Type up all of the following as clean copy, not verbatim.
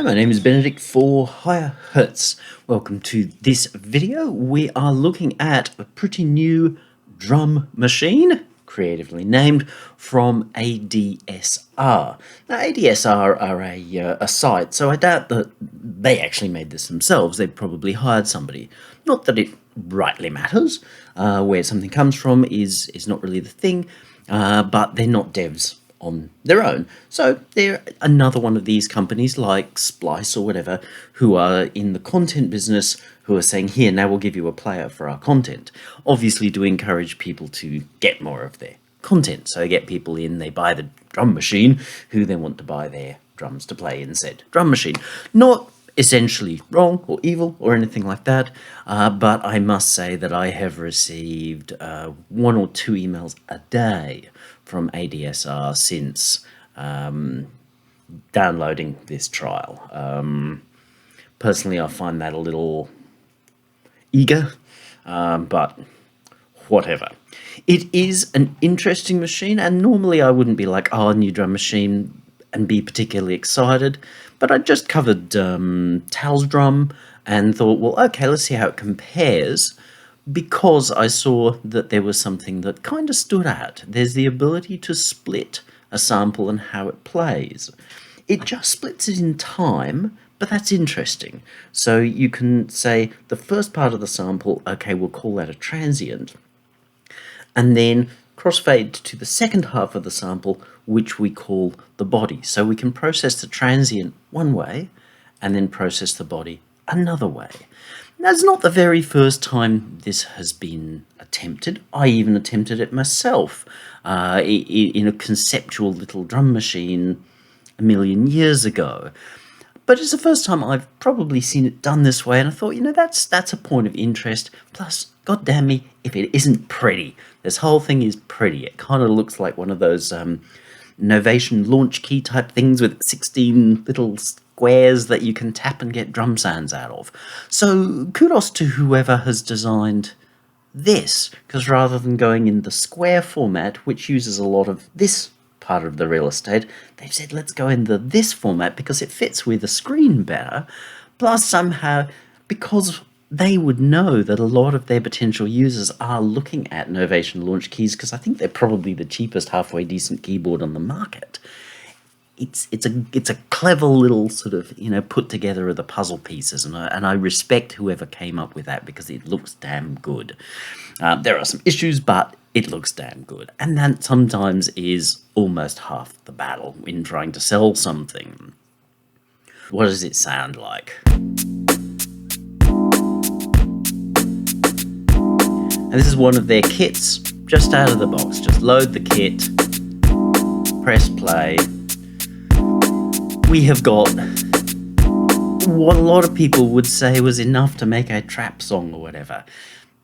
My name is Benedict for Higher Hertz. Welcome to this video. We are looking at a pretty new drum machine, creatively named, from ADSR. Now, ADSR are a site, so I doubt that they actually made this themselves. They probably hired somebody. Not that it rightly matters. Where something comes from is not really the thing, but they're not devs on their own. So they're another one of these companies like Splice or whatever who are in the content business who are saying, here, now we'll give you a player for our content. Obviously to encourage people to get more of their content. So they get people in, they buy the drum machine, who then want to buy their drums to play in said drum machine. Not essentially wrong or evil or anything like that, but I must say that I have received 1 or 2 emails a day from ADSR since downloading this trial. Personally, I find that a little eager, but whatever. It is an interesting machine, and normally I wouldn't be like, oh, a new drum machine, and be particularly excited, but I just covered Tal's drum and thought, well, okay, let's see how it compares, because I saw that there was something that kind of stood out. There's the ability to split a sample and how it plays. It just splits it in time, but that's interesting. So you can say the first part of the sample, okay, we'll call that a transient, and then crossfade to the second half of the sample, which we call the body. So we can process the transient one way and then process the body another way. That's not the very first time this has been attempted. I even attempted it myself in a conceptual little drum machine a million years ago. But it's the first time I've probably seen it done this way, and I thought, you know, that's a point of interest. Plus, god damn me, if it isn't pretty. This whole thing is pretty. It kind of looks like one of those Novation launch key type things with 16 little squares that you can tap and get drum sounds out of. So kudos to whoever has designed this, because rather than going in the square format, which uses a lot of this part of the real estate, they've said let's go in this format because it fits with the screen better. Plus somehow, because they would know that a lot of their potential users are looking at Novation launch keys, because I think they're probably the cheapest halfway decent keyboard on the market. It's a clever little sort of, you know, put together of the puzzle pieces, and I respect whoever came up with that because it looks damn good. There are some issues, but it looks damn good, and that sometimes is almost half the battle in trying to sell something. What does it sound like? And this is one of their kits, just out of the box. Just load the kit, press play. We have got what a lot of people would say was enough to make a trap song or whatever.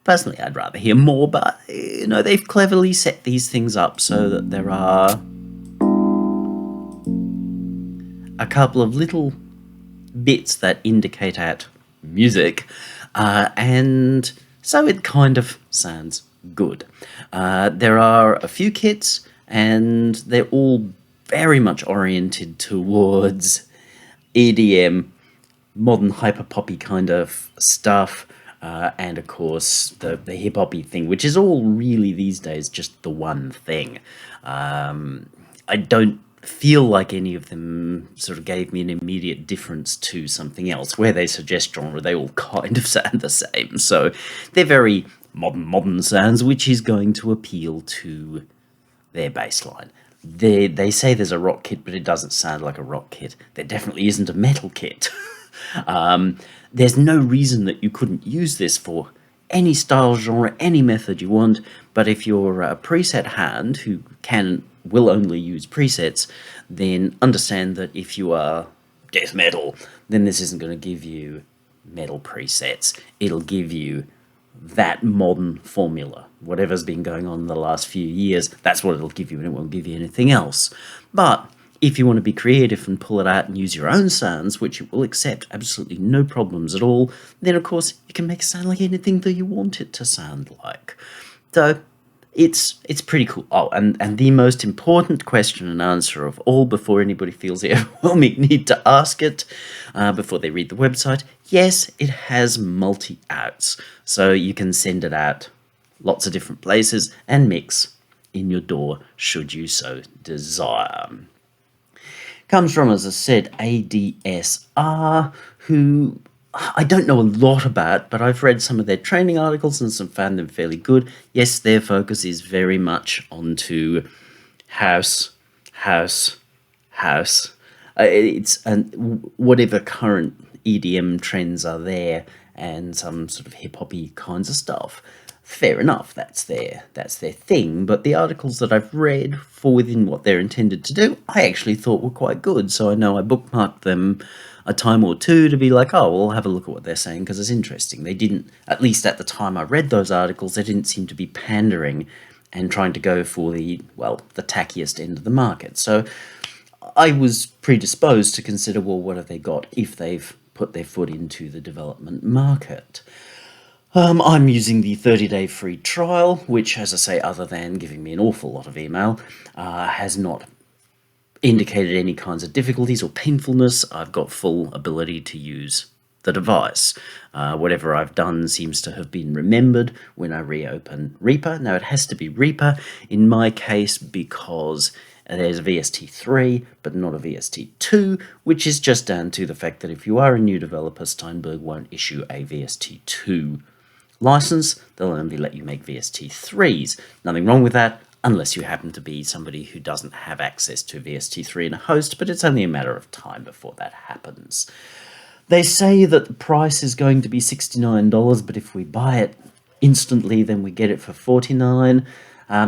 Personally, I'd rather hear more, but, you know, they've cleverly set these things up so that there are a couple of little bits that indicate at music, and so it kind of sounds good. There are a few kits, and they're all very much oriented towards EDM, modern hyper-poppy kind of stuff, and of course the hip-hoppy thing, which is all really these days just the one thing. I don't feel like any of them sort of gave me an immediate difference to something else. Where they suggest genre, they all kind of sound the same. So they're very modern sounds, which is going to appeal to their baseline. They say there's a rock kit, but it doesn't sound like a rock kit. There definitely isn't a metal kit. There's no reason that you couldn't use this for any style, genre, any method you want, but if you're a preset hand who will only use presets, then understand that if you are death metal, then this isn't going to give you metal presets. It'll give you that modern formula. Whatever's been going on in the last few years, that's what it'll give you, and it won't give you anything else. But if you want to be creative and pull it out and use your own sounds, which it will accept absolutely no problems at all, then of course you can make it sound like anything that you want it to sound like. So It's pretty cool. Oh, and the most important question and answer of all, before anybody feels the overwhelming need to ask it, before they read the website, yes, it has multi-outs. So you can send it out lots of different places and mix in your DAW should you so desire. Comes from, as I said, ADSR, who I don't know a lot about, but I've read some of their training articles and some found them fairly good. Yes, their focus is very much onto house, house, house. It's whatever current EDM trends are there, and some sort of hip hoppy kinds of stuff. Fair enough, that's their thing. But the articles that I've read for within what they're intended to do, I actually thought were quite good. So I know I bookmarked them a time or two to be like, oh, well, I'll have a look at what they're saying because it's interesting. They didn't, at least at the time I read those articles, they didn't seem to be pandering and trying to go for the tackiest end of the market. So I was predisposed to consider, well, what have they got if they've put their foot into the development market? I'm using the 30-day free trial, which, as I say, other than giving me an awful lot of email, has not indicated any kinds of difficulties or painfulness. I've got full ability to use the device. Whatever I've done seems to have been remembered when I reopen Reaper. Now, it has to be Reaper in my case because there's a VST3, but not a VST2, which is just down to the fact that if you are a new developer, Steinberg won't issue a VST2 license. They'll only let you make VST3s. Nothing wrong with that, unless you happen to be somebody who doesn't have access to VST3 in a host, but it's only a matter of time before that happens. They say that the price is going to be $69, but if we buy it instantly, then we get it for $49.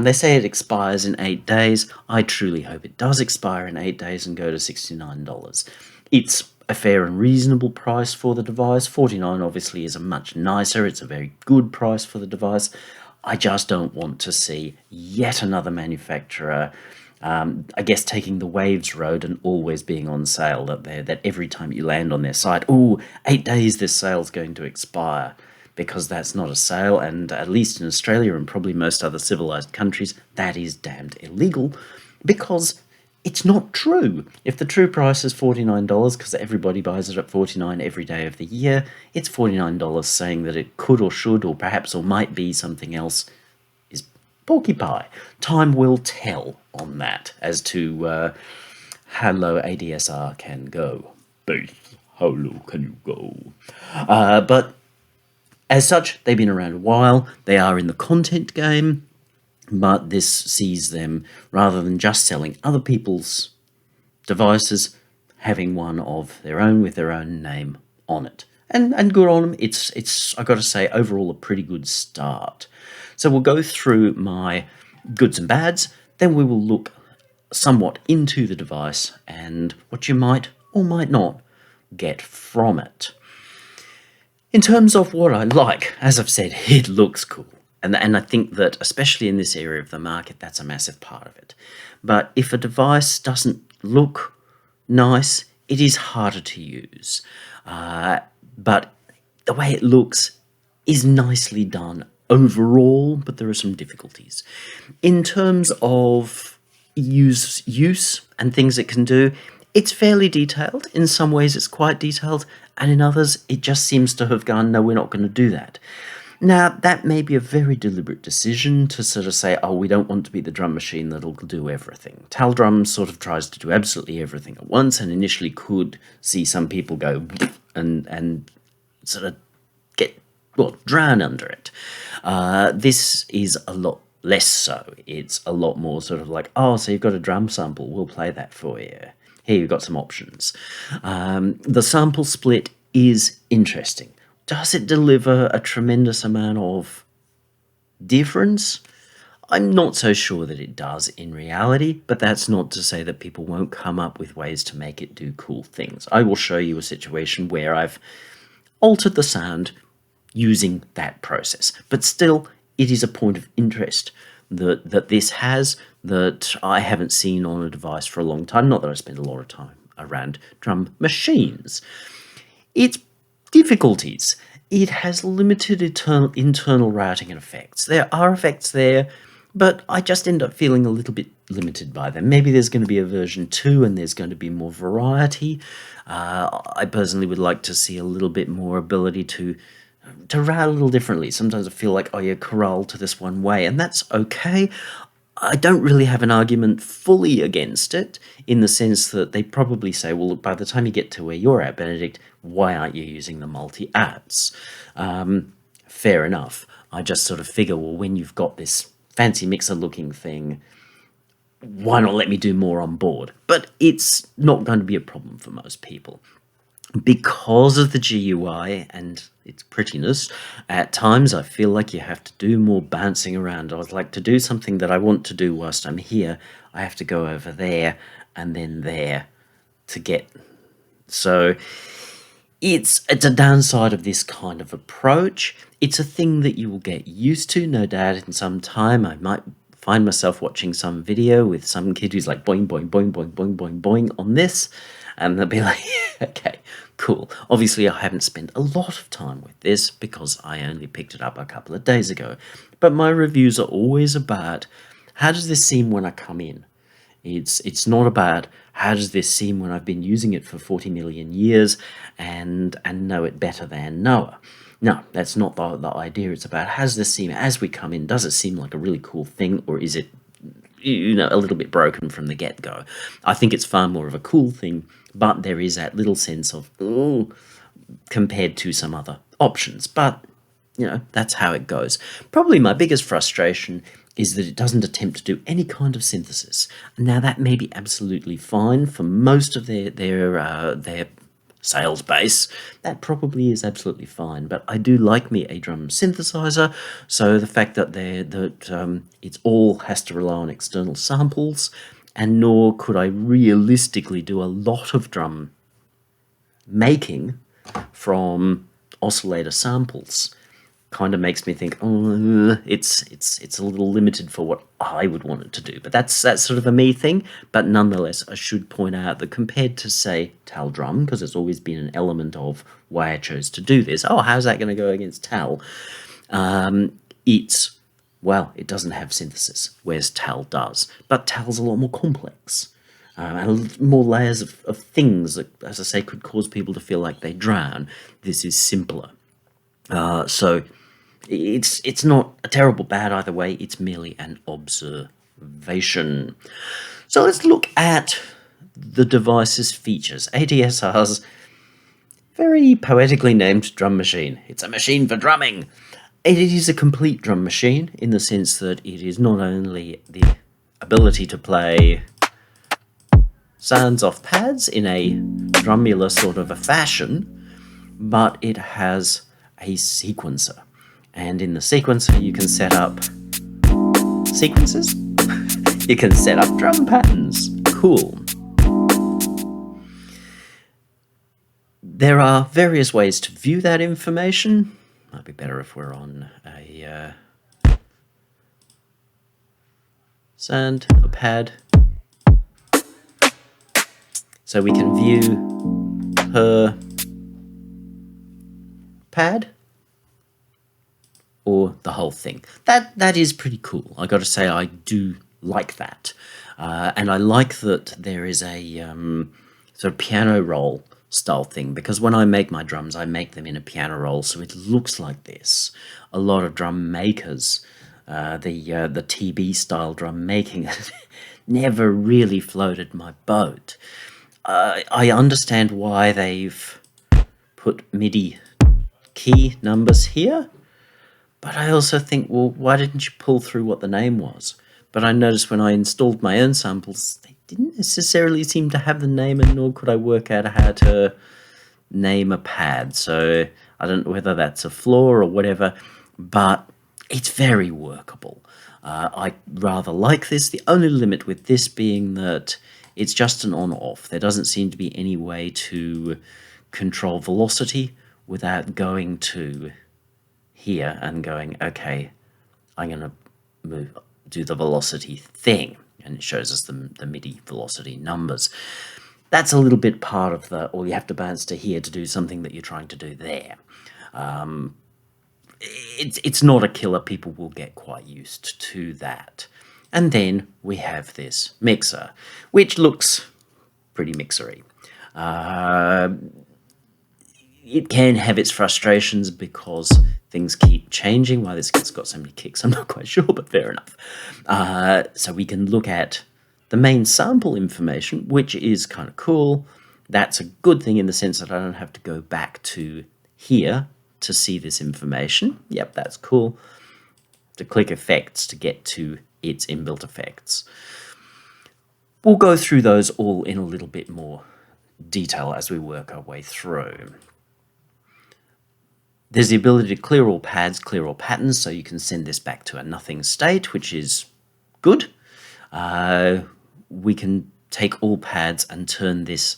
They say it expires in 8 days. I truly hope it does expire in 8 days and go to $69. It's a fair and reasonable price for the device. $49 obviously is a much nicer, it's a very good price for the device. I just don't want to see yet another manufacturer, I guess, taking the Waves road and always being on sale, that every time you land on their site, 8 days this sale's going to expire, because that's not a sale, and at least in Australia and probably most other civilized countries, that is damned illegal, because it's not true. If the true price is $49, because everybody buys it at $49 every day of the year, it's $49 saying that it could or should or perhaps or might be something else is porky pie. Time will tell on that as to how low ADSR can go. How low can you go? But as such, they've been around a while. They are in the content game. But this sees them, rather than just selling other people's devices, having one of their own with their own name on it. And good on them. It's I've got to say, overall a pretty good start. So we'll go through my goods and bads, then we will look somewhat into the device and what you might or might not get from it. In terms of what I like, as I've said, it looks cool. And I think that, especially in this area of the market, that's a massive part of it. But if a device doesn't look nice, it is harder to use. But the way it looks is nicely done overall, but there are some difficulties. In terms of use and things it can do, it's fairly detailed. In some ways it's quite detailed, and in others it just seems to have gone, no, we're not going to do that. Now, that may be a very deliberate decision to sort of say, we don't want to be the drum machine that'll do everything. Taldrum sort of tries to do absolutely everything at once, and initially could see some people go and sort of drown under it. This is a lot less so. It's a lot more sort of like, so you've got a drum sample, we'll play that for you. Here, you've got some options. The sample split is interesting. Does it deliver a tremendous amount of difference? I'm not so sure that it does in reality, but that's not to say that people won't come up with ways to make it do cool things. I will show you a situation where I've altered the sound using that process, but still, it is a point of interest that this has that I haven't seen on a device for a long time. Not that I spend a lot of time around drum machines. It's difficulties. It has limited internal routing and effects. There are effects there, but I just end up feeling a little bit limited by them. Maybe there's going to be a version 2 and there's going to be more variety. I personally would like to see a little bit more ability to route a little differently. Sometimes I feel like, oh, you're corralled to this one way, and that's okay. I don't really have an argument fully against it, in the sense that they probably say, well, look, by the time you get to where you're at, Benedict, why aren't you using the multi-apps? Fair enough. I just sort of figure, well, when you've got this fancy mixer-looking thing, why not let me do more on board? But it's not going to be a problem for most people. Because of the GUI and its prettiness, at times I feel like you have to do more bouncing around. I would like to do something that I want to do whilst I'm here. I have to go over there and then there to get. So it's a downside of this kind of approach. It's a thing that you will get used to, no doubt, in some time. I might find myself watching some video with some kid who's like boing, boing, boing, boing, boing, boing, boing on this, and they'll be like, okay, cool. Obviously, I haven't spent a lot of time with this because I only picked it up a couple of days ago. But my reviews are always about, how does this seem when I come in? It's not about, how does this seem when I've been using it for 40 million years and know it better than Noah? No, that's not the idea. It's about, how does this seem as we come in? Does it seem like a really cool thing, or is it, a little bit broken from the get-go? I think it's far more of a cool thing, but there is that little sense of, ooh, compared to some other options. But, that's how it goes. Probably my biggest frustration is that it doesn't attempt to do any kind of synthesis. Now, that may be absolutely fine for most of their sales base. That probably is absolutely fine, but I do like me a drum synthesizer, so the fact that it all has to rely on external samples, and nor could I realistically do a lot of drum making from oscillator samples, kind of makes me think, oh, it's a little limited for what I would want it to do. But that's sort of a me thing. But nonetheless, I should point out that compared to, say, Tal Drum, because it's always been an element of why I chose to do this. Oh, how's that going to go against Tal? It doesn't have synthesis, whereas Tal does. But Tal's a lot more complex. And more layers of things that, as I say, could cause people to feel like they drown. This is simpler. So it's not a terrible bad either way. It's merely an observation. So let's look at the device's features. ADSR's very poetically named drum machine. It's a machine for drumming. It is a complete drum machine in the sense that it is not only the ability to play sounds off pads in a drummular sort of a fashion, but it has a sequencer. And in the sequencer, you can set up sequences. You can set up drum patterns. Cool. There are various ways to view that information. Might be better if we're on a a pad. So we can view per pad or the whole thing. That is pretty cool. I got to say, I do like that. And I like that there is a sort of piano roll style thing, because when I make my drums, I make them in a piano roll, so it looks like this. A lot of drum makers, the TB style drum making, never really floated my boat. I understand why they've put MIDI key numbers here, but I also think, well, why didn't you pull through what the name was? But I noticed when I installed my own samples, they didn't necessarily seem to have the name, and nor could I work out how to name a pad. So I don't know whether that's a flaw or whatever, but it's very workable. I rather like this. The only limit with this being that it's just an on-off. There doesn't seem to be any way to control velocity without going to here and going, okay, I'm going to do the velocity thing, and it shows us the MIDI velocity numbers. That's a little bit part of or you have to bounce to here to do something that you're trying to do there. it's not a killer. People will get quite used to that. And then we have this mixer, which looks pretty mixery. It can have its frustrations because things keep changing. Why this kit's got so many kicks, I'm not quite sure, but fair enough. So we can look at the main sample information, which is kind of cool. That's a good thing in the sense that I don't have to go back to here to see this information. Yep, that's cool. To click effects to get to its inbuilt effects. We'll go through those all in a little bit more detail as we work our way through. There's the ability to clear all pads, clear all patterns, so you can send this back to a nothing state, which is good. We can take all pads and turn this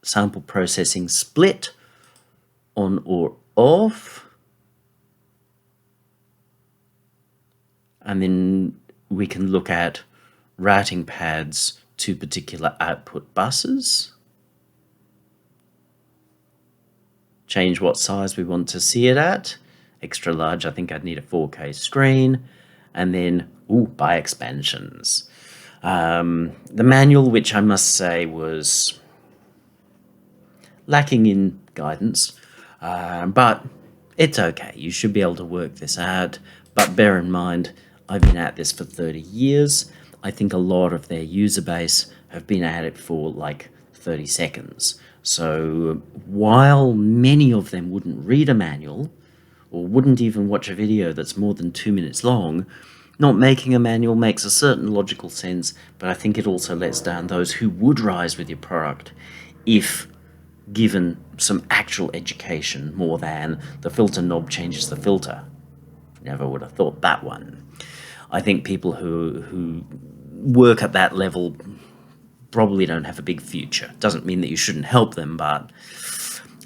sample processing split on or off. And then we can look at routing pads to particular output buses. Change what size we want to see it at. Extra large, I think I'd need a 4K screen. And then, by expansions. The manual, which I must say was lacking in guidance, but it's okay. You should be able to work this out. But bear in mind, I've been at this for 30 years. I think a lot of their user base have been at it for like 30 seconds. So while many of them wouldn't read a manual or wouldn't even watch a video that's more than 2 minutes long, not making a manual makes a certain logical sense, but I think it also lets down those who would rise with your product if given some actual education more than the filter knob changes the filter. Never would have thought that one. I think people who work at that level probably don't have a big future. Doesn't mean that you shouldn't help them, but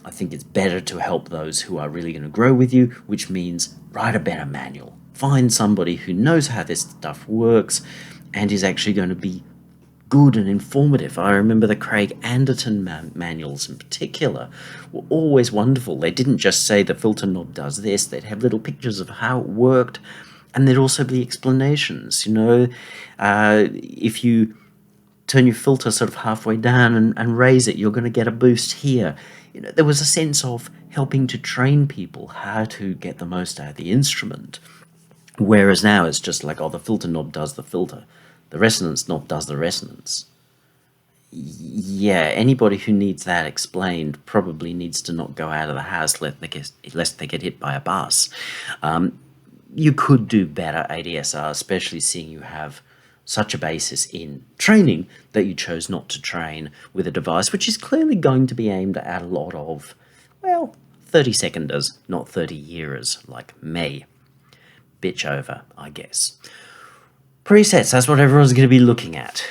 I think it's better to help those who are really going to grow with you, which means write a better manual. Find somebody who knows how this stuff works and is actually going to be good and informative. I remember the Craig Anderton manuals in particular were always wonderful. They didn't just say the filter knob does this, they'd have little pictures of how it worked, and there'd also be explanations. If you turn your filter sort of halfway down and raise it, you're going to get a boost here. There was a sense of helping to train people how to get the most out of the instrument. Whereas now it's just like, the filter knob does the filter. The resonance knob does the resonance. Yeah, anybody who needs that explained probably needs to not go out of the house lest they get hit by a bus. You could do better ADSR, especially seeing you have such a basis in training that you chose not to train with a device which is clearly going to be aimed at a lot of, 30-seconders, not 30-yearers like me. Bitch over, I guess. Presets, that's what everyone's going to be looking at.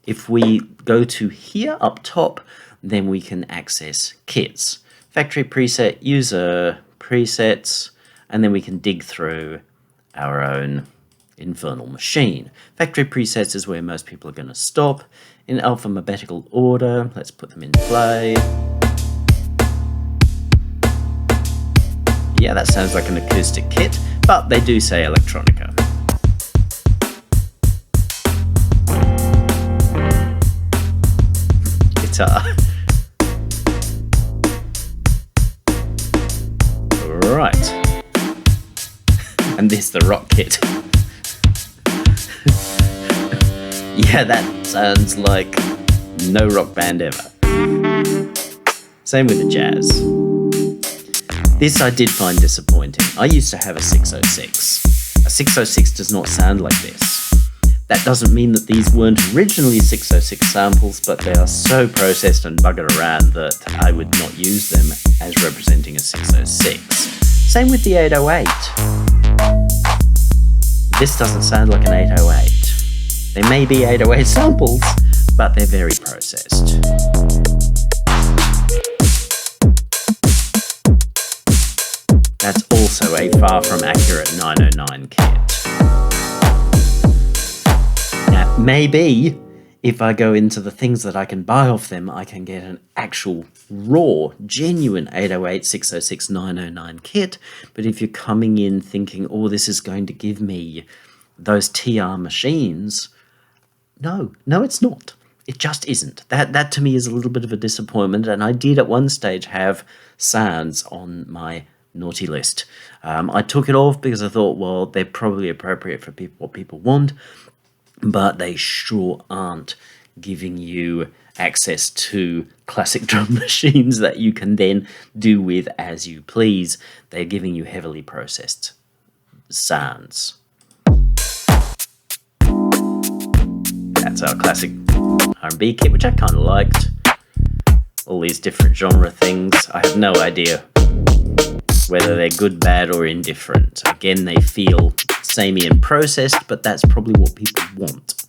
If we go to here up top, then we can access kits. Factory preset, user presets, and then we can dig through our own infernal machine. Factory presets is where most people are going to stop. In alphabetical order, let's put them in play. Yeah, that sounds like an acoustic kit, but they do say electronica. Guitar. Right. And this the rock kit. Yeah, that sounds like no rock band ever. Same with the jazz. This I did find disappointing. I used to have a 606. A 606 does not sound like this. That doesn't mean that these weren't originally 606 samples, but they are so processed and buggered around that I would not use them as representing a 606. Same with the 808. This doesn't sound like an 808. They may be 808 samples, but they're very processed. That's also a far from accurate 909 kit. Now, maybe if I go into the things that I can buy off them, I can get an actual raw, genuine 808, 606, 909 kit. But if you're coming in thinking, oh, this is going to give me those TR machines, no, it's not. It just isn't. That to me is a little bit of a disappointment. And I did at one stage have Sands on my naughty list. I took it off because I thought, well, they're probably appropriate for what people want, but they sure aren't giving you access to classic drum machines that you can then do with as you please. They're giving you heavily processed sounds. That's our classic R&B kit, which I kind of liked. All these different genre things. I have no idea whether they're good, bad, or indifferent. Again, they feel samey and processed, but that's probably what people want.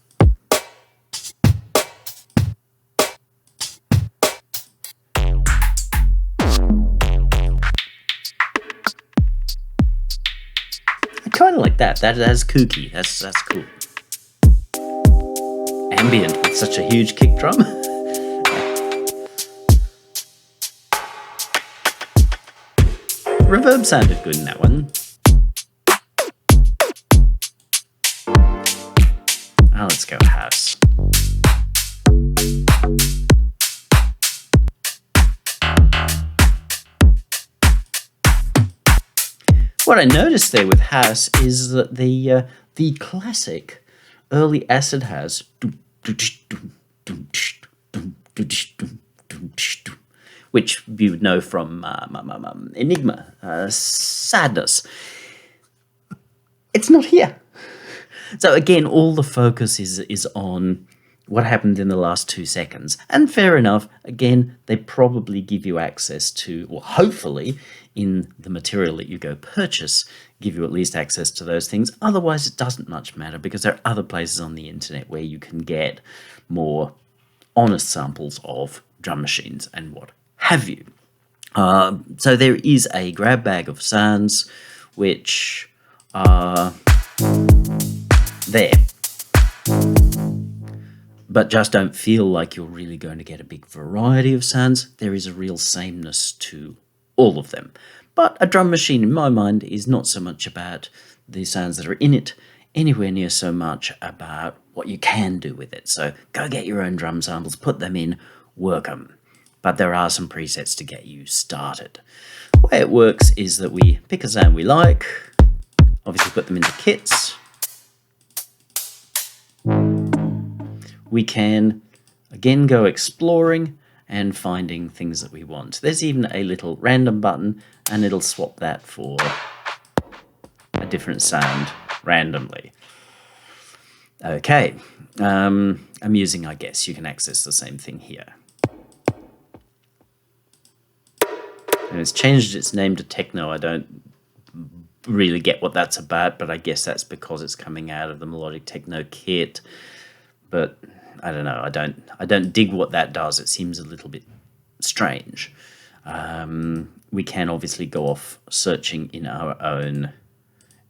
I kind of like that. That's kooky. That's cool. Ambient with such a huge kick drum. Reverb sounded good in that one. Let's go house. What I noticed there with house is that the classic early acid house, which you would know from Enigma, Sadness. It's not here. So again, all the focus is on what happened in the last 2 seconds. And fair enough, again, they probably give you access to, or hopefully, in the material that you go purchase, give you at least access to those things. Otherwise, it doesn't much matter because there are other places on the internet where you can get more honest samples of drum machines and what have you. So there is a grab bag of sounds which are there, but just don't feel like you're really going to get a big variety of sounds. There is a real sameness to all of them. But a drum machine, in my mind, is not so much about the sounds that are in it, anywhere near so much about what you can do with it. So go get your own drum samples, put them in, work them. But there are some presets to get you started. The way it works is that we pick a sound we like, obviously put them into kits. We can, again, go exploring and finding things that we want. There's even a little random button, and it'll swap that for a different sound randomly. Okay, amusing, I guess. You can access the same thing here. And it's changed its name to Techno. I don't really get what that's about, but I guess that's because it's coming out of the Melodic Techno kit. But I don't know. I don't dig what that does. It seems a little bit strange. We can obviously go off searching in our own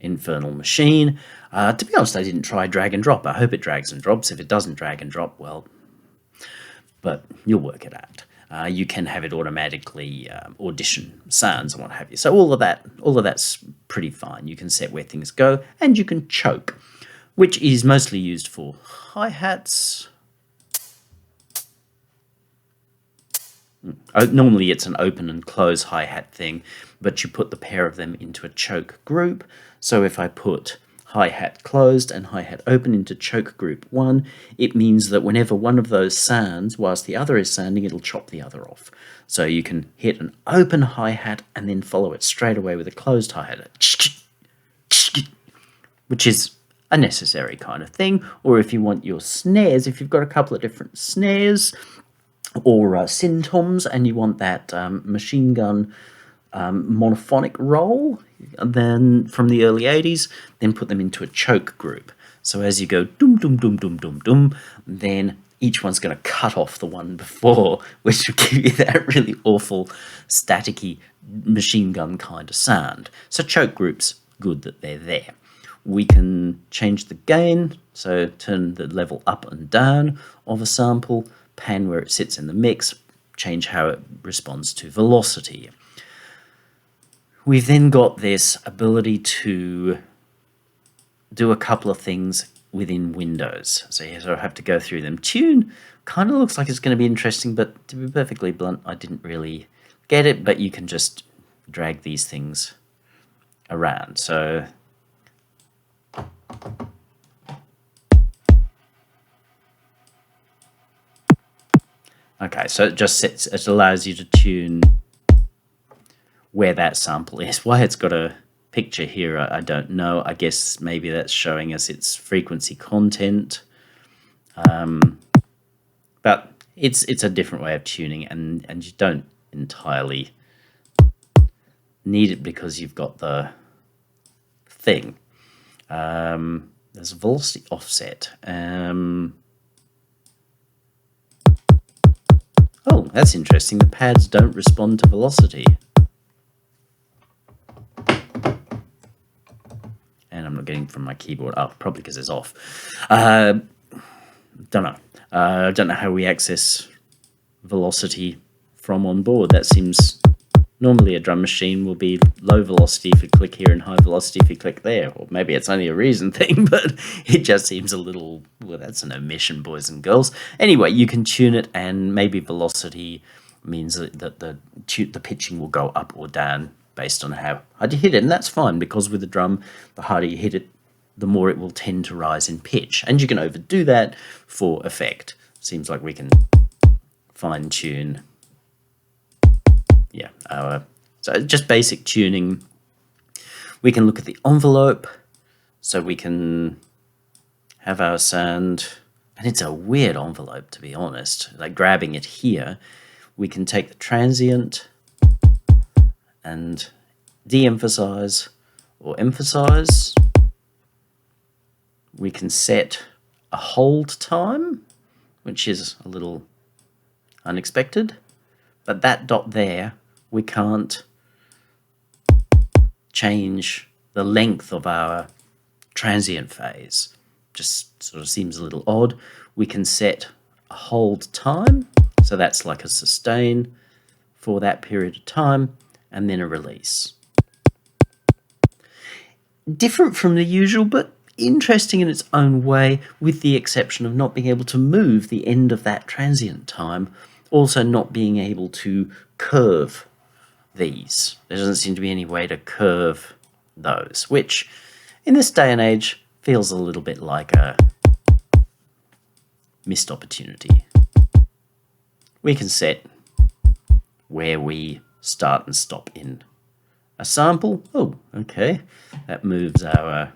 infernal machine. To be honest, I didn't try drag and drop. I hope it drags and drops. If it doesn't drag and drop, well, but you'll work it out. You can have it automatically audition sounds and what have you. So all of that's pretty fine. You can set where things go, and you can choke, which is mostly used for hi-hats. Normally it's an open and close hi-hat thing, but you put the pair of them into a choke group. So if I put hi-hat closed and hi-hat open into choke group 1, it means that whenever one of those sounds, whilst the other is sounding, it'll chop the other off. So you can hit an open hi-hat and then follow it straight away with a closed hi-hat, which is a necessary kind of thing. Or if you want your snares, if you've got a couple of different snares or syntoms and you want that machine gun monophonic roll, then from the early 80s, then put them into a choke group. So as you go dum dum dum dum dum dum, then each one's going to cut off the one before, which will give you that really awful staticky machine gun kind of sound. So choke groups, good that they're there. We can change the gain, so turn the level up and down of a sample, pan where it sits in the mix, change how it responds to velocity. We've then got this ability to do a couple of things within Windows. So you sort of have to go through them. Tune kind of looks like it's going to be interesting, but to be perfectly blunt, I didn't really get it, but you can just drag these things around. So okay, so it allows you to tune where that sample is. Why it's got a picture here, I don't know. I guess maybe that's showing us its frequency content. But it's a different way of tuning, and you don't entirely need it because you've got the thing. There's a velocity offset. Oh, that's interesting. The pads don't respond to velocity. And I'm not getting from my keyboard up, probably because it's off. Don't know. I don't know how we access velocity from on board. That seems... Normally a drum machine will be low velocity if you click here and high velocity if you click there. Or maybe it's only a Reason thing, but it just seems a little... Well, that's an omission, boys and girls. Anyway, you can tune it, and maybe velocity means that the pitching will go up or down based on how hard you hit it. And that's fine, because with the drum, the harder you hit it, the more it will tend to rise in pitch. And you can overdo that for effect. Seems like we can fine-tune... Yeah, so just basic tuning. We can look at the envelope, so we can have our sound, and it's a weird envelope, to be honest. Like grabbing it here, we can take the transient and de-emphasize or emphasize. We can set a hold time, which is a little unexpected, but that dot there, we can't change the length of our transient phase. Just sort of seems a little odd. We can set a hold time, so that's like a sustain for that period of time, and then a release. Different from the usual, but interesting in its own way, with the exception of not being able to move the end of that transient time, also not being able to curve these. There doesn't seem to be any way to curve those, which in this day and age feels a little bit like a missed opportunity. We can set where we start and stop in a sample. Oh, okay. That moves our...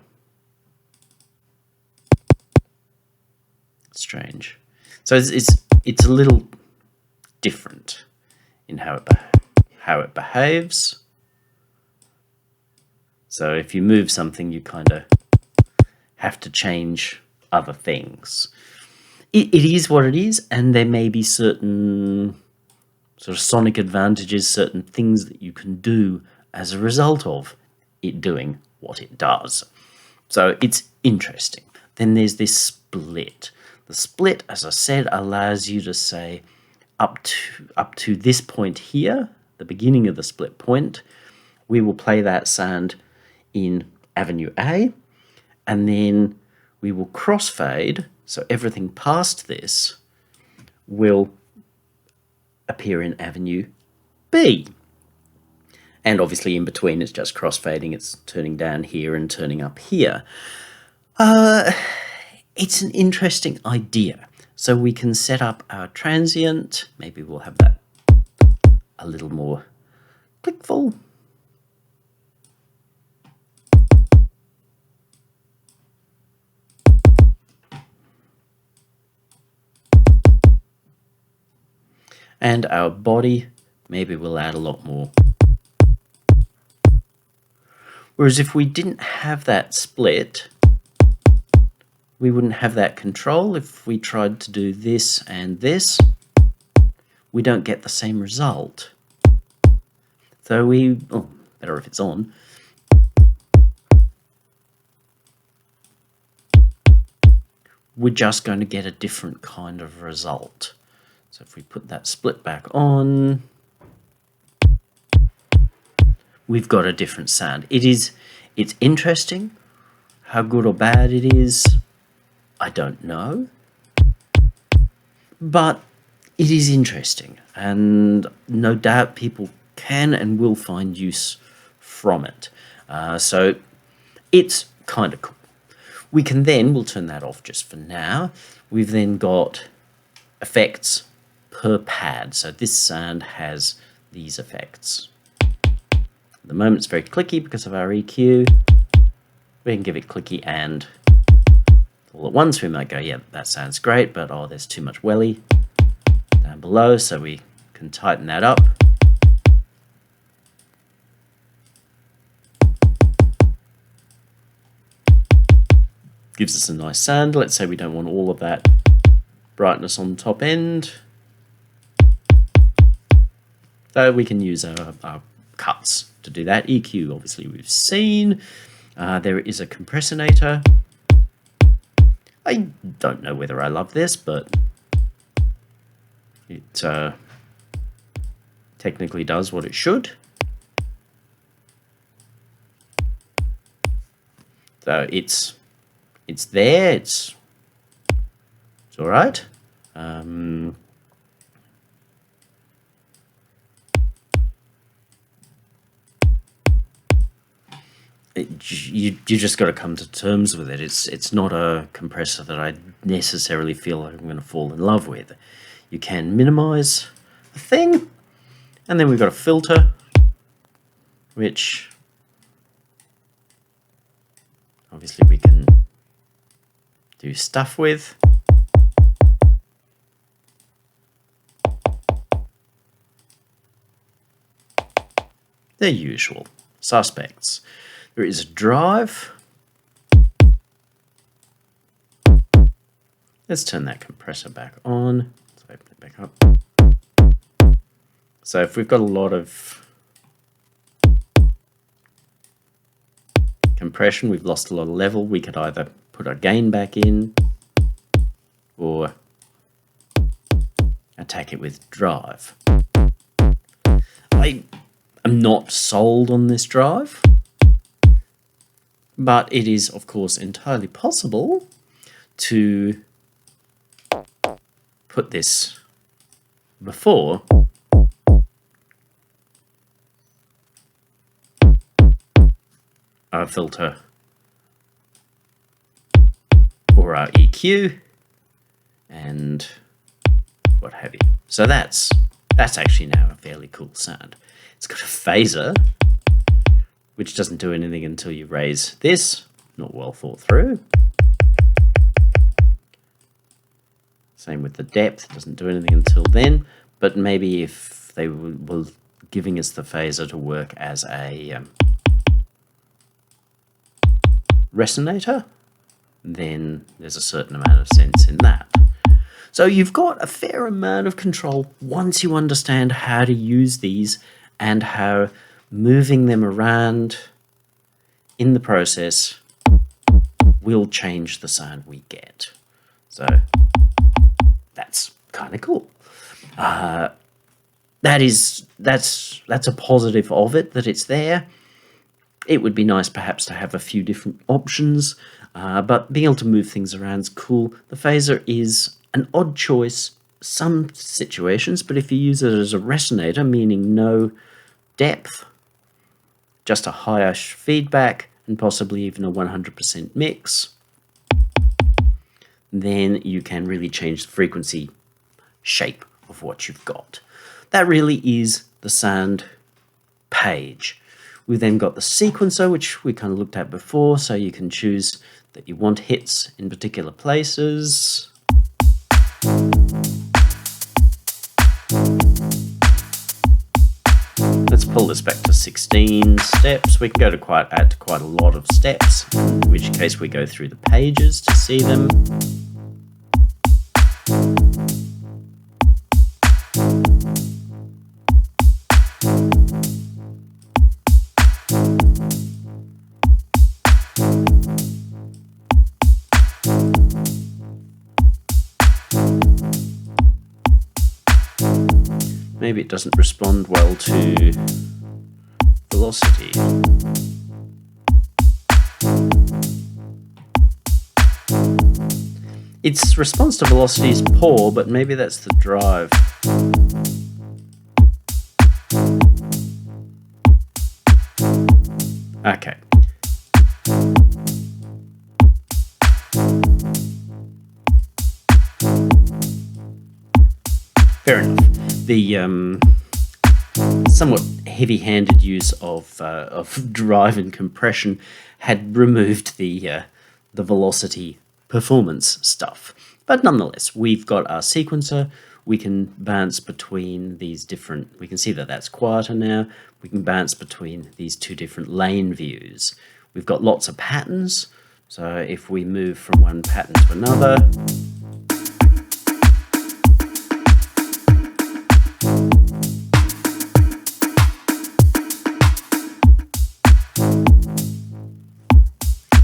strange. So it's a little different in how it behaves. So if you move something, you kind of have to change other things. It is what it is, and there may be certain sort of sonic advantages, certain things that you can do as a result of it doing what it does. So it's interesting. Then there's this split. The split, as I said, allows you to say up to this point here, the beginning of the split point, we will play that sound in Avenue A, and then we will crossfade, so everything past this will appear in Avenue B. And obviously in between it's just crossfading, it's turning down here and turning up here. It's an interesting idea. So we can set up our transient, maybe we'll have that a little more clickful. And our body, maybe we'll add a lot more. Whereas if we didn't have that split, we wouldn't have that control. If we tried to do this and this, we don't get the same result. So better if it's on. We're just going to get a different kind of result. So if we put that split back on, we've got a different sound. It's interesting. How good or bad it is, I don't know. But it is interesting, and no doubt people can and will find use from it. So it's kind of cool. We'll turn that off just for now. We've then got effects per pad. So this sound has these effects. At the moment it's very clicky because of our EQ. We can give it clicky and all at once. We might go, yeah, that sounds great, but oh, there's too much welly down below, so we can tighten that up. Gives us a nice sound. Let's say we don't want all of that brightness on the top end. So we can use our cuts to do that. EQ, obviously, we've seen. There is a compressinator. I don't know whether I love this, but it technically does what it should. So it's there. It's all right. You just got to come to terms with it. It's not a compressor that I necessarily feel like I'm going to fall in love with. You can minimize the thing, and then we've got a filter, which obviously we can do stuff with. The usual suspects. There is a drive. Let's turn that compressor back on. Let's open it back up. So if we've got a lot of compression, we've lost a lot of level, we could either put our gain back in or attack it with drive. I am not sold on this drive, but it is, of course, entirely possible to put this before our filter or our EQ and what have you. So that's actually now a fairly cool sound. It's got a phaser, which doesn't do anything until you raise this. Not well thought through. Same with the depth, doesn't do anything until then. But maybe if they were giving us the phaser to work as a resonator, then there's a certain amount of sense in that. So you've got a fair amount of control once you understand how to use these and how moving them around in the process will change the sound we get. So that's kind of cool. That's a positive of it, that it's there. It would be nice perhaps to have a few different options, but being able to move things around is cool. The phaser is an odd choice some situations, but if you use it as a resonator, meaning no depth, just a higher feedback, and possibly even a 100% mix, then you can really change the frequency shape of what you've got. That really is the sound page. We've then got the sequencer, which we kind of looked at before, so you can choose that you want hits in particular places. Let's pull this back to 16 steps. We can go to add quite a lot of steps, in which case we go through the pages to see them. Maybe it doesn't respond well to velocity. Its response to velocity is poor, but maybe that's the drive. Okay. Fair enough. The somewhat heavy-handed use of drive and compression had removed the velocity performance stuff. But nonetheless, we've got our sequencer. We can bounce between these different... We can see that that's quieter now. We can bounce between these two different lane views. We've got lots of patterns. So if we move from one pattern to another...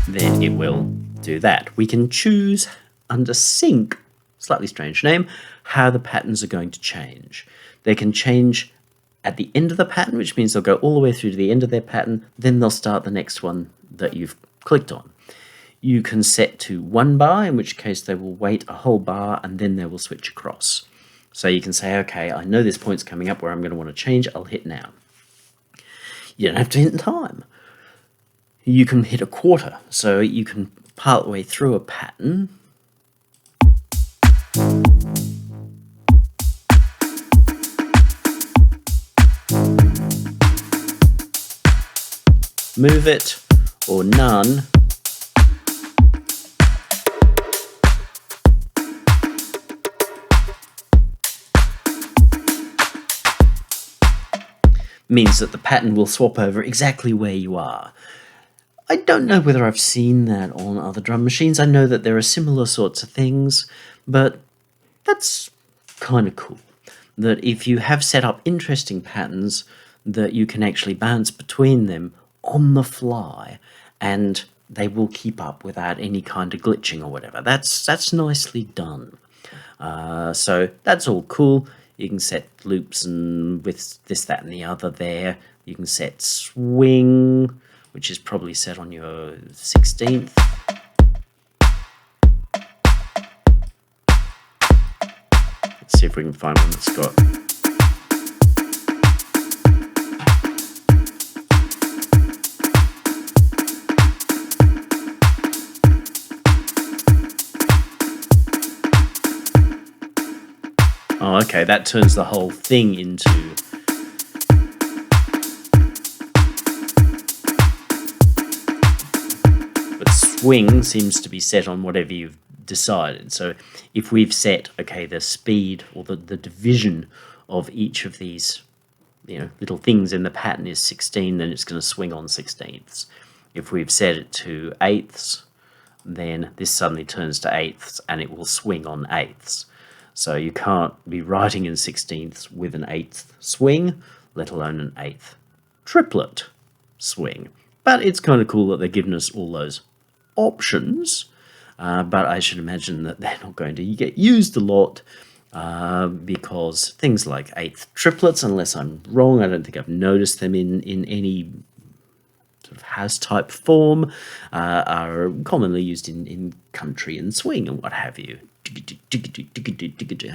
then it will do that. We can choose under sync, slightly strange name, how the patterns are going to change. They can change at the end of the pattern, which means they'll go all the way through to the end of their pattern, then they'll start the next one that you've clicked on. You can set to 1 bar, in which case they will wait a whole bar and then they will switch across. So you can say, okay, I know this point's coming up where I'm going to want to change, I'll hit now. You don't have to hit in time. You can hit a quarter, so you can part way through a pattern. Move it, or none. Means that the pattern will swap over exactly where you are. I don't know whether I've seen that on other drum machines. I know that there are similar sorts of things, but that's kind of cool. That if you have set up interesting patterns, that you can actually bounce between them on the fly, and they will keep up without any kind of glitching or whatever. That's nicely done. So that's all cool. You can set loops and with this, that, and the other there. You can set swing, which is probably set on your 16th. Let's see if we can find one that's got... Oh, okay, that turns the whole thing into... Swing seems to be set on whatever you've decided. So if we've set, okay, the speed or the division of each of these, little things in the pattern is 16, then it's going to swing on 16ths. If we've set it to eighths, then this suddenly turns to eighths and it will swing on eighths. So you can't be writing in 16ths with an eighth swing, let alone an eighth triplet swing. But it's kind of cool that they're giving us all those options, but I should imagine that they're not going to get used a lot because things like eighth triplets, unless I'm wrong, I don't think I've noticed them in any sort of house type form, are commonly used in country and swing and what have you.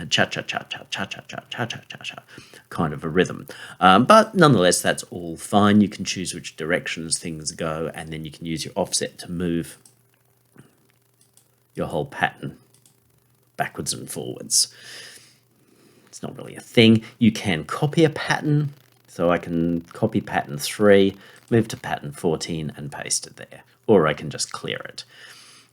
Cha-cha-cha-cha-cha-cha-cha-cha-cha-cha-cha kind of a rhythm. But nonetheless, that's all fine. You can choose which directions things go, and then you can use your offset to move your whole pattern backwards and forwards. It's not really a thing. You can copy a pattern, so I can copy pattern 3, move to pattern 14 and paste it there, or I can just clear it.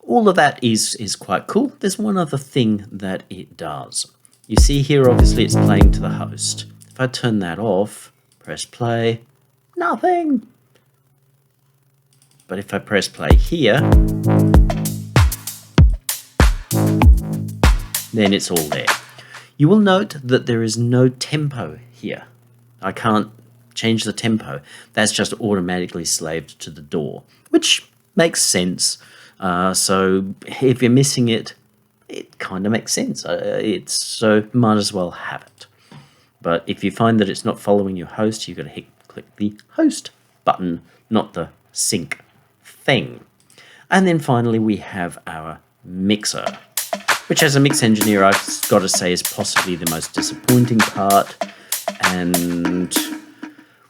All of that is quite cool. There's one other thing that it does. You see here, obviously, it's playing to the host. If I turn that off, press play, nothing. But if I press play here, then it's all there. You will note that there is no tempo here. I can't change the tempo. That's just automatically slaved to the DAW, which makes sense. So if you're missing it, it kind of makes sense. So might as well have it. But if you find that it's not following your host, you've got to click the host button, not the sync thing. And then finally, we have our mixer, which as a mix engineer, I've got to say is possibly the most disappointing part. And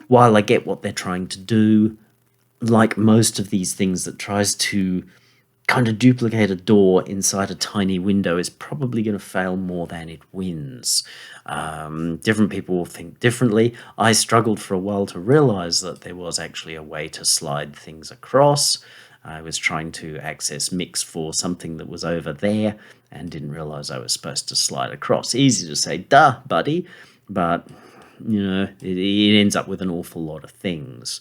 while I get what they're trying to do, like most of these things that tries to kind of duplicate a door inside a tiny window is probably going to fail more than it wins. Different people will think differently. I struggled for a while to realize that there was actually a way to slide things across. I was trying to access mix for something that was over there and didn't realize I was supposed to slide across. Easy to say, duh, buddy, but it ends up with an awful lot of things.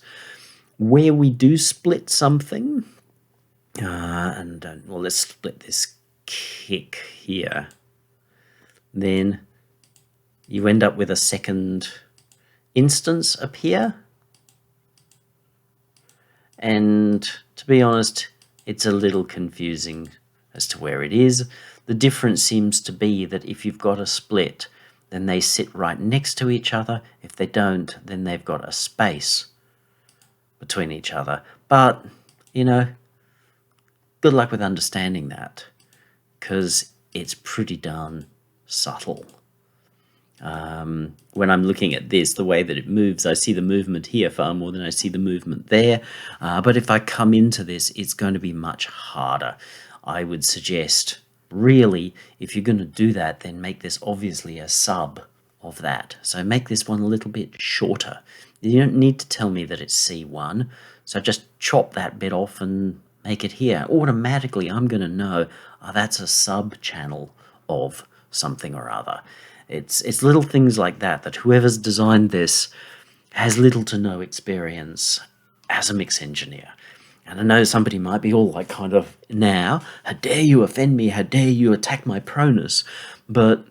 Where we do split something, well, let's split this kick here, then you end up with a second instance appear. And to be honest, it's a little confusing as to where it is. The difference seems to be that if you've got a split, then they sit right next to each other. If they don't, then they've got a space between each other. But, good luck with understanding that, because it's pretty darn subtle. When I'm looking at this, the way that it moves, I see the movement here far more than I see the movement there. But if I come into this, it's going to be much harder. I would suggest, really, if you're going to do that, then make this obviously a sub of that. So make this one a little bit shorter. You don't need to tell me that it's C1. So just chop that bit off and make it here. Automatically, I'm going to know, that's a sub channel of something or other. It's little things like that whoever's designed this has little to no experience as a mix engineer. And I know somebody might be all like kind of, now, how dare you offend me, how dare you attack my proness. But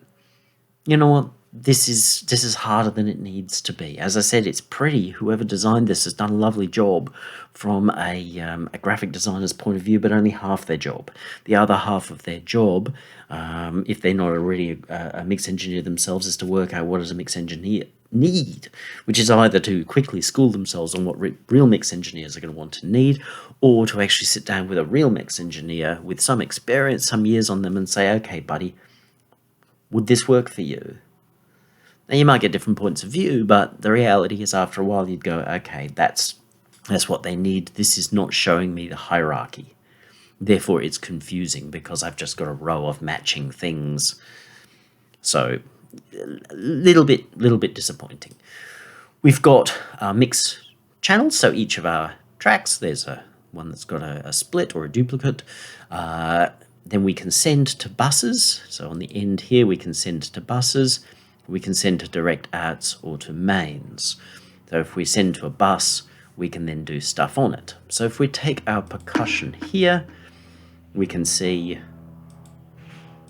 you know what? This is harder than it needs to be. As I said, it's pretty. Whoever designed this has done a lovely job from a graphic designer's point of view, but only half their job. The other half of their job, if they're not already a mix engineer themselves, is to work out what does a mix engineer need, which is either to quickly school themselves on what real mix engineers are going to want to need, or to actually sit down with a real mix engineer with some experience, some years on them, and say, okay, buddy, would this work for you? Now, you might get different points of view, but the reality is after a while you'd go, okay, that's what they need. This is not showing me the hierarchy. Therefore, it's confusing because I've just got a row of matching things. So, a little bit disappointing. We've got our mix channels, so each of our tracks, there's one that's got a split or a duplicate. Then we can send to buses. So on the end here, we can send to buses. We can send to direct outs or to mains. So if we send to a bus, we can then do stuff on it. So if we take our percussion here, we can see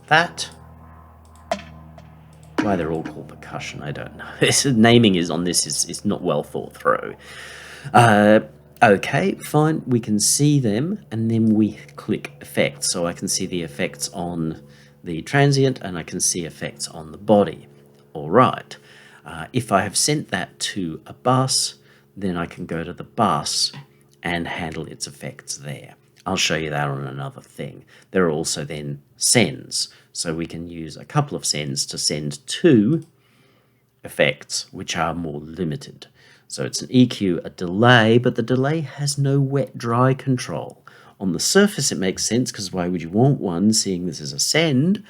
that. Why they're all called percussion, I don't know. Naming is on this is not well thought through. Okay, fine, we can see them, and then we click effects. So I can see the effects on the transient, and I can see effects on the body. All right, if I have sent that to a bus, then I can go to the bus and handle its effects there. I'll show you that on another thing. There are also then sends, so we can use a couple of sends to send to effects which are more limited. So it's an EQ, a delay, but the delay has no wet-dry control. On the surface it makes sense, because why would you want one, seeing this as a send?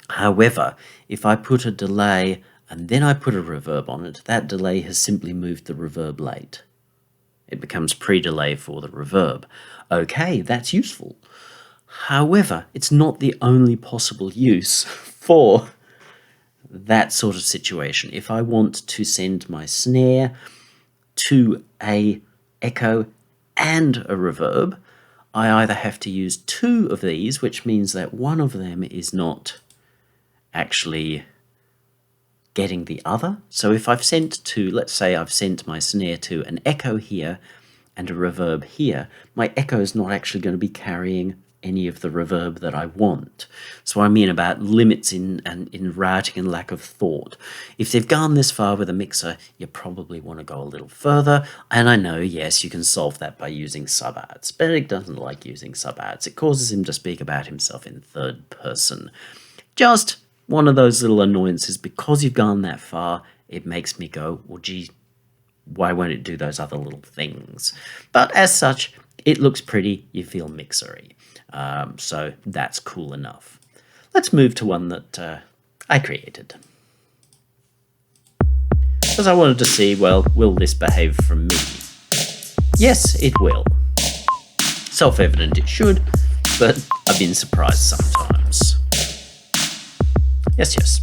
However, if I put a delay and then I put a reverb on it, that delay has simply moved the reverb late. It becomes pre-delay for the reverb. Okay, that's useful. However, it's not the only possible use for that sort of situation. If I want to send my snare to a echo and a reverb, I either have to use two of these, which means that one of them is not actually getting the other. So if I've sent to, let's say I've sent my snare to an echo here and a reverb here, my echo is not actually going to be carrying any of the reverb that I want. So I mean about limits in routing and lack of thought. If they've gone this far with a mixer, you probably want to go a little further. And I know, yes, you can solve that by using sub-arts. Benedict doesn't like using sub-arts. It causes him to speak about himself in third person. Just one of those little annoyances. Because you've gone that far, it makes me go, well, gee, why won't it do those other little things? But as such, it looks pretty, you feel mixery. So that's cool enough. Let's move to one that I created. Because I wanted to see, well, will this behave from me? Yes, it will. Self-evident it should, but I've been surprised sometimes. Yes, yes.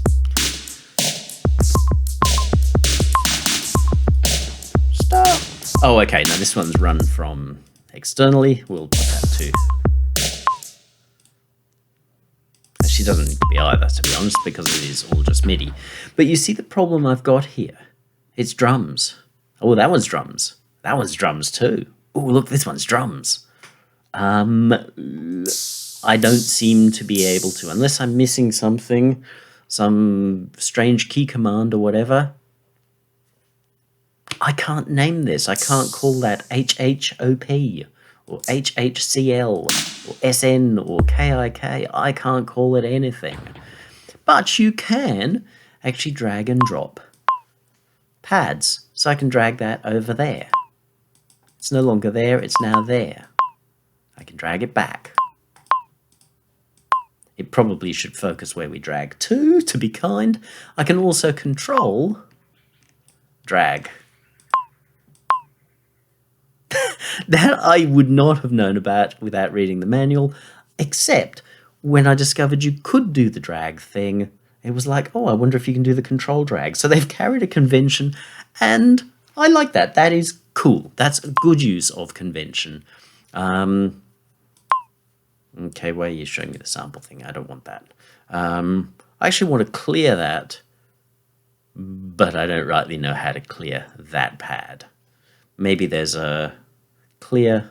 Stop. Oh, okay, now this one's run from externally. We'll put that to... She doesn't need to be either, to be honest, because it is all just MIDI. But you see the problem I've got here? It's drums. Oh, that one's drums. That one's drums too. Oh, look, this one's drums. I don't seem to be able to, unless I'm missing something, some strange key command or whatever. I can't name this. I can't call that HHOP or HHCL or SN or KIK. I can't call it anything. But you can actually drag and drop pads. So I can drag that over there. It's no longer there, it's now there. I can drag it back. It probably should focus where we drag to be kind. I can also control drag. That I would not have known about without reading the manual, except when I discovered you could do the drag thing. It was like, oh, I wonder if you can do the control drag. So they've carried a convention, and I like that. That is cool. That's a good use of convention. Okay, why are you showing me the sample thing? I don't want that. I actually want to clear that, but I don't rightly know how to clear that pad. Maybe there's a clear,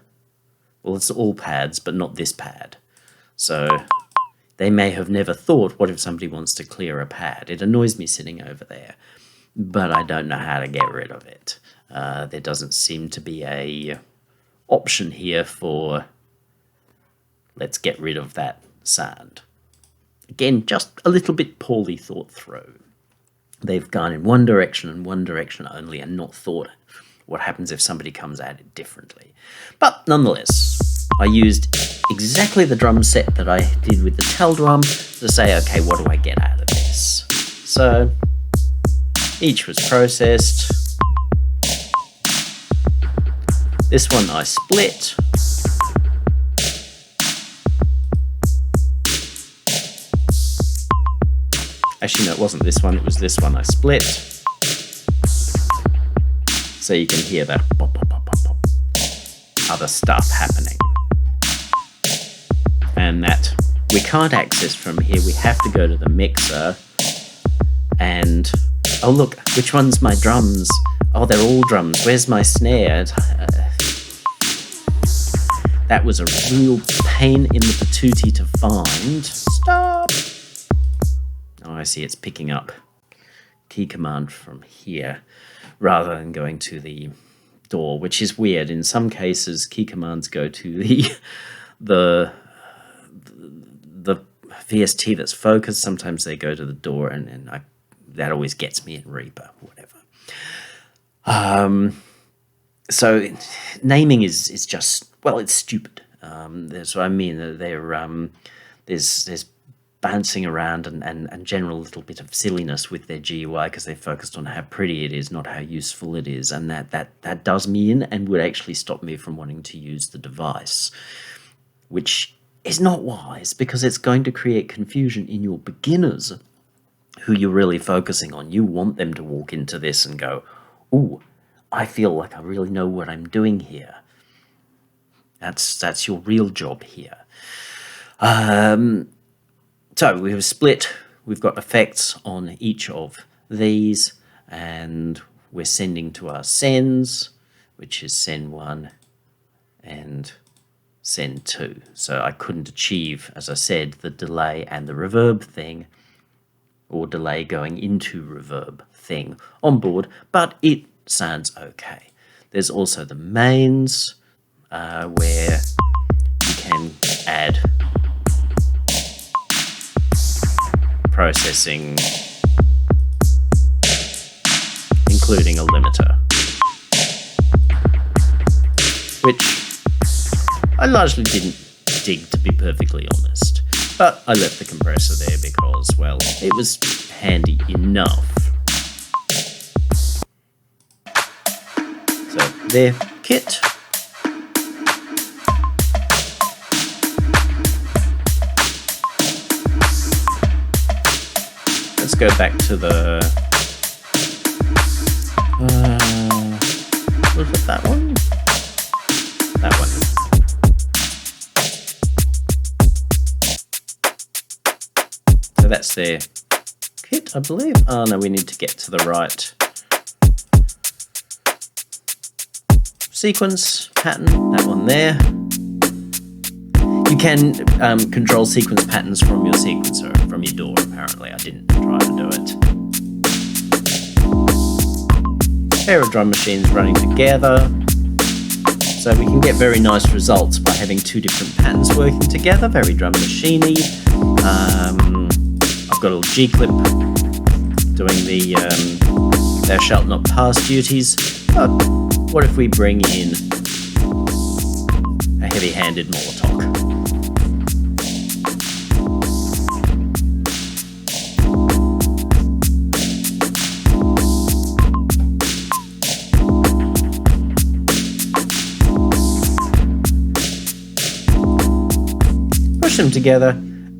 well, it's all pads, but not this pad. So they may have never thought, what if somebody wants to clear a pad? It annoys me sitting over there, but I don't know how to get rid of it. There doesn't seem to be a option here for let's get rid of that sound. Again, just a little bit poorly thought through. They've gone in one direction and one direction only and not thought what happens if somebody comes at it differently. But nonetheless, I used exactly the drum set that I did with the Tel drum to say, okay, what do I get out of this? So each was processed. This one I split. Actually, no, it wasn't this one, it was this one I split. So you can hear the pop, pop, pop, pop, pop, other stuff happening. And that we can't access from here, we have to go to the mixer. And, oh look, which one's my drums? Oh, they're all drums, where's my snare? That was a real pain in the patootie to find. Stop! Oh, I see, it's picking up key command from here rather than going to the door, which is weird. In some cases, key commands go to the VST that's focused. Sometimes they go to the door, and that always gets me in Reaper, whatever. So naming is just, well, it's stupid. That's what I mean. There's bouncing around and general little bit of silliness with their GUI because they focused on how pretty it is, not how useful it is, and that does me in and would actually stop me from wanting to use the device, which is not wise because it's going to create confusion in your beginners who you're really focusing on. You want them to walk into this and go, ooh, I feel like I really know what I'm doing here. That's your real job here. So we've split, we've got effects on each of these, and we're sending to our sends, which is send 1 and send to. So I couldn't achieve, as I said, the delay and the reverb thing, or delay going into reverb thing on board, but it sounds okay. There's also the mains, where you can add processing, including a limiter, which I largely didn't dig, to be perfectly honest, but I left the compressor there because, well, it was handy enough. So there, kit. Let's go back to the... was it that one? That one. So that's their kit, I believe. Oh no, we need to get to the right sequence pattern, that one there. You can control sequence patterns from your sequencer, from your DAW apparently. I didn't try to do it. Pair of drum machines running together. So we can get very nice results by having two different patterns working together, very drum machine-y. I've got a little G-clip doing the thou shalt not pass duties. But what if we bring in a heavy-handed Molotok? Push them together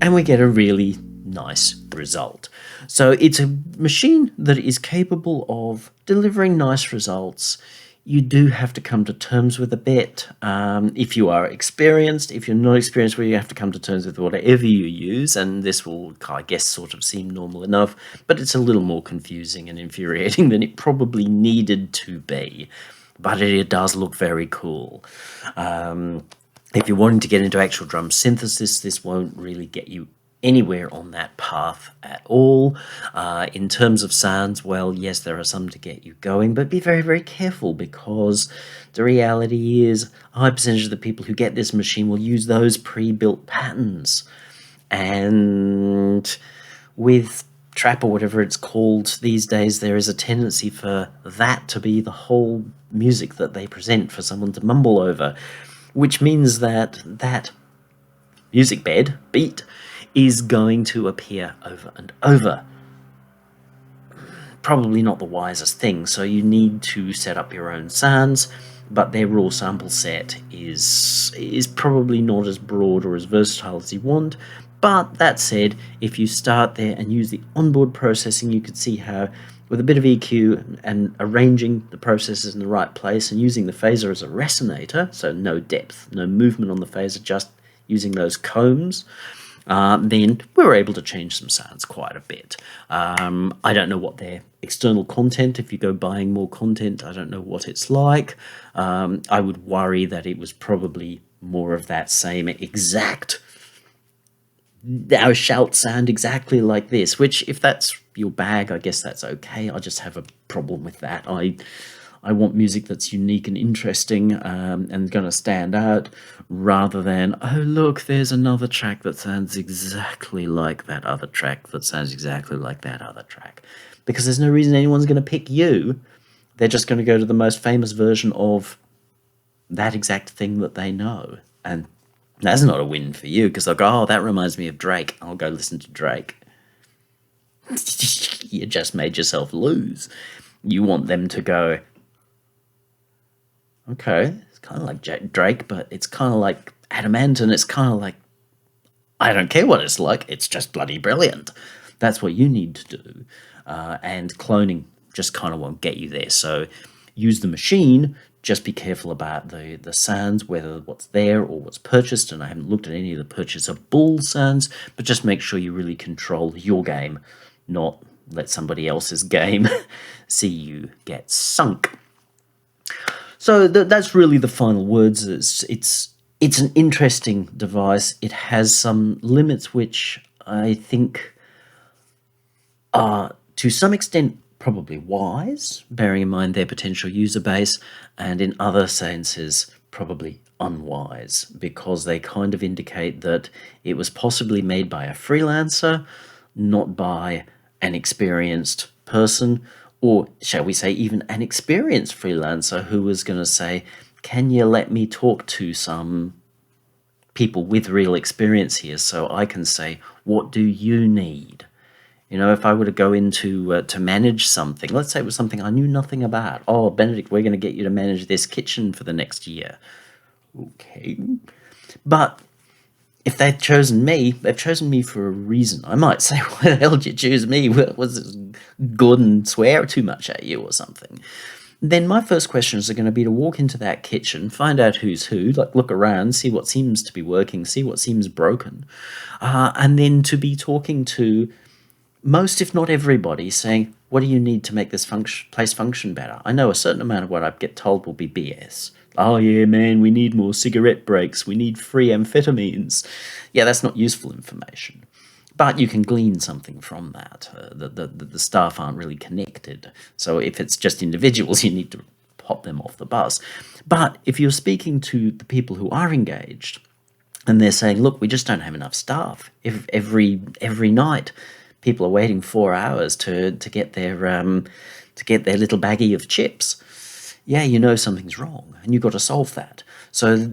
and we get a really nice result. So it's a machine that is capable of delivering nice results. You do have to come to terms with a bit. If you are experienced, if you're not experienced, well, you have to come to terms with whatever you use, and this will, I guess, sort of seem normal enough, but it's a little more confusing and infuriating than it probably needed to be. But it does look very cool. If you're wanting to get into actual drum synthesis, this won't really get you anywhere on that path at all. In terms of sounds, well, yes, there are some to get you going, but be very, very careful, because the reality is a high percentage of the people who get this machine will use those pre-built patterns. And with trap, or whatever it's called these days, there is a tendency for that to be the whole music that they present for someone to mumble over, which means that that music bed, beat, is going to appear over and over. Probably not the wisest thing, so you need to set up your own sounds, but their raw sample set is probably not as broad or as versatile as you want. But that said, if you start there and use the onboard processing, you can see how with a bit of EQ and arranging the processes in the right place and using the phaser as a resonator, so no depth, no movement on the phaser, just using those combs, then we were able to change some sounds quite a bit. I don't know what their external content, if you go buying more content, I don't know what it's like. I would worry that it was probably more of that same exact, thou shalt sound exactly like this, which if that's your bag, I guess that's okay. I just have a problem with that. I want music that's unique and interesting, and going to stand out, rather than, oh look, there's another track that sounds exactly like that other track that sounds exactly like that other track. Because there's no reason anyone's going to pick you. They're just going to go to the most famous version of that exact thing that they know. And that's not a win for you, because they'll go, oh, that reminds me of Drake. I'll go listen to Drake. You just made yourself lose. You want them to go, okay, it's kind of like Drake, but it's kind of like Adamant, and it's kind of like, I don't care what it's like, it's just bloody brilliant. That's what you need to do. And cloning just kind of won't get you there. So use the machine, just be careful about the sounds, whether what's there or what's purchased, and I haven't looked at any of the purchasable sounds, but just make sure you really control your game, not let somebody else's game see you get sunk. So that's really the final words. It's It's an interesting device. It has some limits which I think are to some extent probably wise, bearing in mind their potential user base, and in other senses probably unwise, because they kind of indicate that it was possibly made by a freelancer, not by an experienced person, or shall we say even an experienced freelancer who was going to say, can you let me talk to some people with real experience here so I can say, what do you need? You know, if I were to go into to manage something, let's say it was something I knew nothing about. Oh, Benedict, we're going to get you to manage this kitchen for the next year. Okay. But if they've chosen me, they've chosen me for a reason. I might say, why the hell did you choose me? Was it Gordon swear too much at you or something? Then my first questions are going to be to walk into that kitchen, find out who's who, like look around, see what seems to be working, see what seems broken, and then to be talking to most, if not everybody, saying, what do you need to make this place function better? I know a certain amount of what I get told will be BS. Oh yeah, man, we need more cigarette breaks. We need free amphetamines. Yeah, that's not useful information. But you can glean something from that. The staff aren't really connected. So if it's just individuals, you need to pop them off the bus. But if you're speaking to the people who are engaged, and they're saying, look, we just don't have enough staff. If every night people are waiting 4 hours to get their little baggie of chips, yeah, you know something's wrong, and you've got to solve that. So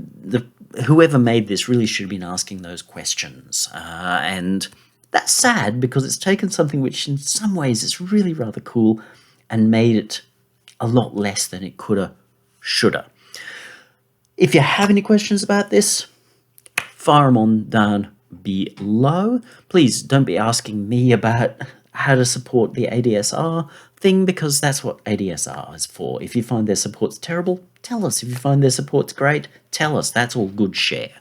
whoever made this really should have been asking those questions, and that's sad because it's taken something which in some ways is really rather cool and made it a lot less than it coulda, shoulda. If you have any questions about this, fire them on down below. Please don't be asking me about how to support the ADSR thing, because that's what ADSR is for. If you find their support's terrible, tell us. If you find their support's great, tell us. That's all good share.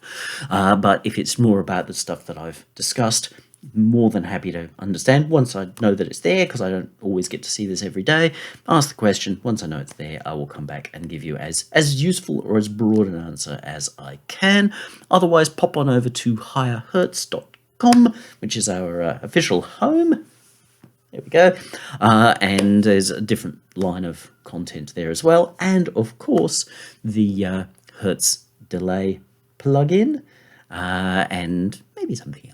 But if it's more about the stuff that I've discussed, more than happy to understand once I know that it's there, because I don't always get to see this every day. Ask the question. Once I know it's there, I will come back and give you as useful or as broad an answer as I can. Otherwise, pop on over to higherhertz.com, which is our official home. There we go. And there's a different line of content there as well. And of course, the Hertz delay plugin, and maybe something else.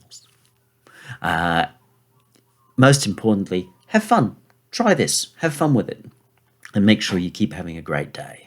Most importantly, have fun. Try this. Have fun with it. And make sure you keep having a great day.